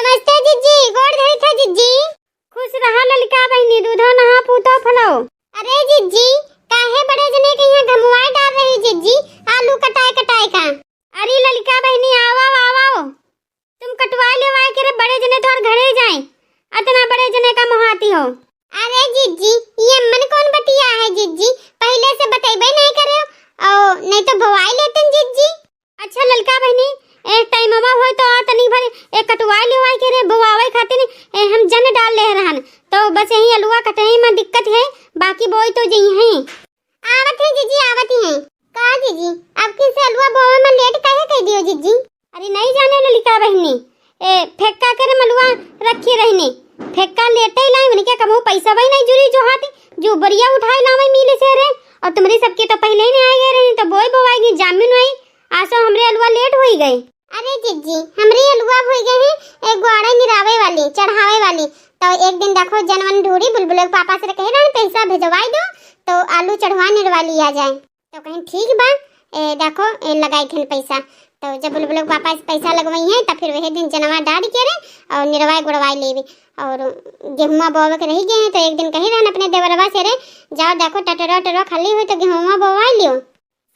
नमस्ते जीजी, गोड़ धरी था जीजी। खुश रहा ललिका बहनी, दूधो नहा पूतो फलो। अरे जीजी, काहे बड़े जने के यहाँ घमुआई डाल रही जीजी, आलू कटाए कटाए का। अरे ललिका बहनी आओ आओ आओ, तुम कटवा ले वाए करे बड़े जने तो और घरे जाए, इतना बड़े जने का मोहाती हो। अरे जीजी, ये मन कौन बतिया है जीजी, पहले से बतेबे नहीं करे ओ नहीं तो भवाई लेतन जीजी। अच्छा ललिका बहनी, एक टाइम अवा होय तो तनी भर एक कटवाई लेवाई के रे बोवावे खातिर हम जन डाल ले रहन, तो बस यही अलुआ कटई में दिक्कत है, बाकी बोई तो जई है। आवत है जीजी, आवत है। का जीजी, अब किसे अलुआ बोवे में लेट काहे कह दियो जीजी? अरे नहीं जाने ललिका बहनी, फेक्का करे मलुआ रखी रहने, फेक्का लेटे ही लाई मन के कबो पैसा वही नहीं जुरी जो हाथ जो बढ़िया उठाए लावे मिले से रे, और तुम्हारी सबके तो पहले ही नहीं आए गए रहे, तो बोई बोवाएगी जामिन हुई आसो हमरे अलुआ लेट होई गए। अरे जीजी, हमरे अलुआ होई गए हैं एक ग्वाड़ा निरावे वाली चढ़ावे वाली, तो एक दिन देखो जनवन ढूरी बुलबुल के पापा से कहे रहे पैसा भेजवाई दो तो आलू चढ़वाने वाली आ जाए, तो कहीं ठीक बा देखो लगाई थे पैसा, तो जब बुलबुल के पापा से पैसा लगवाई है तो फिर वही दिन जनवा डाल के रे और निरवाई गुड़वाई लेवी और गेहुआ बोवे के रही गए, तो एक दिन कही रहन अपने देवरवा से रे जाओ देखो टटरो टटरो खाली हुई तो गेहुआ बोवाई लियो।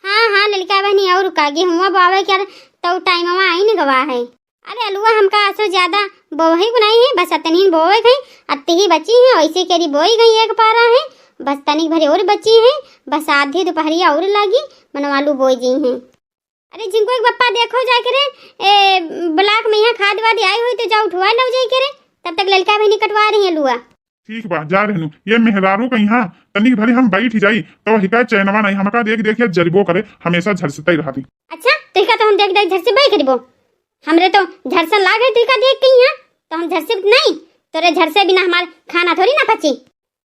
हाँ हाँ ललिका बहनी, और का गेहुआ बोवे के तो टाइम में आई नहीं गवा है। अरे अलुआ हमका आसो ज्यादा बोही बनाई है, बस अतनी बोए गई, अत्ती ही बची है, वैसे केरी बोई गई एक पारा है, बस तनिक भरे और बची है, बस आधी दोपहरिया और लगी मनवालू बोई जी हैं। अरे जिनको एक बप्पा देखो जाके ब्लॉक में यहाँ खाद वाद आई हुई तो जाओ उठवा लो जाए करे, तब तक ललिका बहनी कटवा रही है अलुआ। ठीक बा जा रहनु, ये मेहरारू कहीं हाँ तनिक भरी हम बैठ जाई तो हिकायत चैनवा नहीं हमका देख देख जरिबो करे, हमेशा झरसते रहती। अच्छा तरीका तो हम देख देख झरसे बाई करिबो, हमरे तो झरसा लाग है तरीका देख कहीं हां, तो हम झरसे नहीं तोरे झरसे बिना हमार खाना थोड़ी ना पची,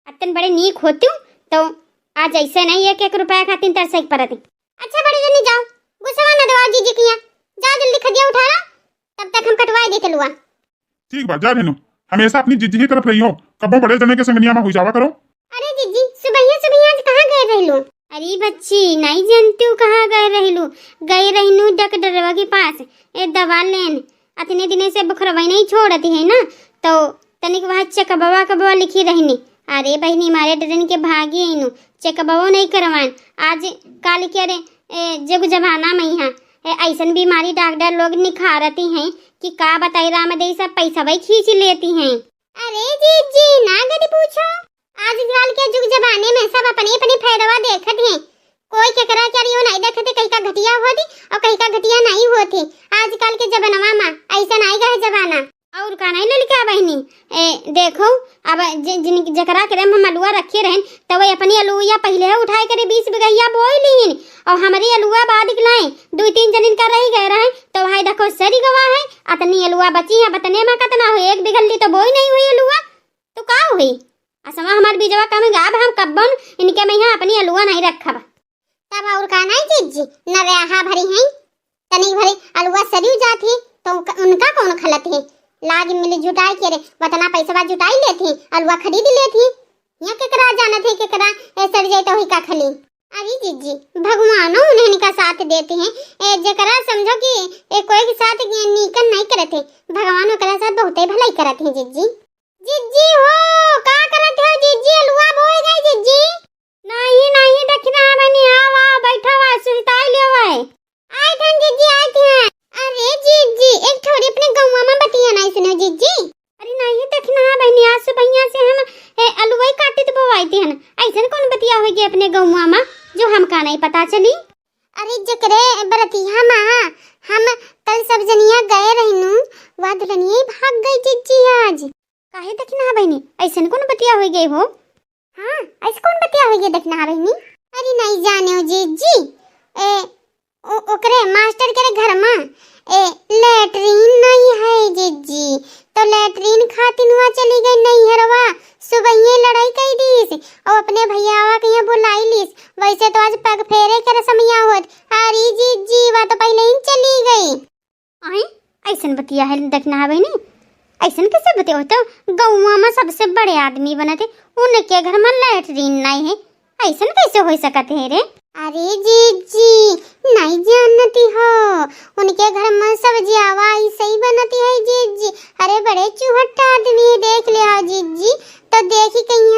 अतन बड़े नीक होती तो आज ऐसे नहीं एक एक रुपया खातिर तरसे परती। अच्छा बड़े जनी जाओ गुस्सा ना दवा जीजी किया, जाओ जल्दी खदिया उठा ला, तब तक हम कटवाई देते लुआ। ठीक बा जा रहनु, हमेशा अपनी जीजी की तरफ रही हो, कबो बड़े जने के संगनिया में हो जावा करो। अरे जीजी सुबह आज कहां गए रहलू? अरे बच्ची नहीं जानती हूँ कहाँ गए रहलू, गई रहनू डॉक्टरवा के पास दवा लेन, अतने दिने से बुखरवाई नहीं छोड़ती है ना, तो तनिक वहाँ चेकबवा लिखी रहनी। अरे बहनी मारे डरन के भागी इनू चेकबवा नहीं करवान, आज काल के अरे जग जमाना में यहाँ ऐसन बीमारी डॉक्टर लोग निखारती हैं कि का बताई रामदेव सब पैसा वही खींच लेती हैं। अरे जीजी ना गदी पूछो, आजकल के जुग जमाने में सब अपने अपने फायदा देखते हैं, कोई केकरा करियो नहीं देखते, कहीं का घटिया होती और कहीं का घटिया नहीं होती, आजकल के जमाना में ऐसा नहीं गए जमाना। और का नहीं ललिका बहनी देखो अब जिन जकरा करे हम अलुआ रखे रहन तो वही अपनी अलुआ पहले उठाए करे 20 बिगैया बोई लीन, और हमारी अलुआ बाद लाए 2-3 जनिन का रही गए रहे, तो भाई देखो सरी गवा है, अतनी अलुआ बची है, बतने में कितना हुई, एक बिगल्ली तो बोई नहीं हुई अलुआ, तो का हुई असमा हमार बीजवा कम गाब हम कब्बन इनके में यहाँ अपनी अलुआ नहीं रखा तब और का नहीं जीजी न रहा भरी है, तनी भरी अलुआ सरी जाती तो उनका कौन खलत है, लाज मिल जुटाई के रे बतना पैसा जुटाई लेती अलुआ खरीद लेती, यहाँ केकरा जाना थे केकरा सर जाए तो ही का खली। अरे जीजी भगवानो उन्हें का साथ देते हैं, जकरा समझो कि कोई के साथ नीकन नहीं करते, भगवान ओकरा साथ बहुत भलाई करते हैं। जीजी जीजी हो का करते हो जीजी, अलुआ बोए गई जीजी? नहीं नहीं देखना बनी आवा बैठा हुआ सुताई ले हुआ है, आई थन जीजी आई थी। अरे जीजी एक थोड़ी अपने गांव में बतिया नहीं सुनो जीजी। अरे नहीं देखना बहनी आज से भैया से हम अलुआ काटे तो बोवाई थी हन, ऐसा कौन बतिया होगी अपने गांव में जो हमका नहीं पता चली। अरे जकरे बरतिया मां हम कल सब जनिया गए रहनू वा दुल्हनिया भाग गई जीजी आज, काहे देखना बहनी ऐसा कौन बतिया हो गई हो? हाँ ऐसा कौन बतिया हो गई देखना बहनी? अरे नहीं जाने हो जीजी ओकरे मास्टर के घर में लेटरिन नहीं है जीजी, तो लेटरिन खातिर वहाँ चली गई नहीं हरवा, सुबह ये लड़ाई कई दीस और अपने भैयावा के यहाँ बुलाई लीस, वैसे तो आज पग फेरे के रसमिया होत। अरे जीजी वह तो पहले ही चली गई। आई ऐसन बतिया है देखना बहनी, ऐसन कैसे बतिया तो गौवा में सबसे बड़े आदमी बने थे उनके घर में लेटरिन नहीं है, ऐसन कैसे हो सकते है रे? अरे जीजी नहीं जानती हो, उनके घर में सब्जी आवा ऐसे ही बनती है जीजी। अरे बड़े चुहट्टा आदमी है, देख ले आओ जीजी, तो देखी कहीं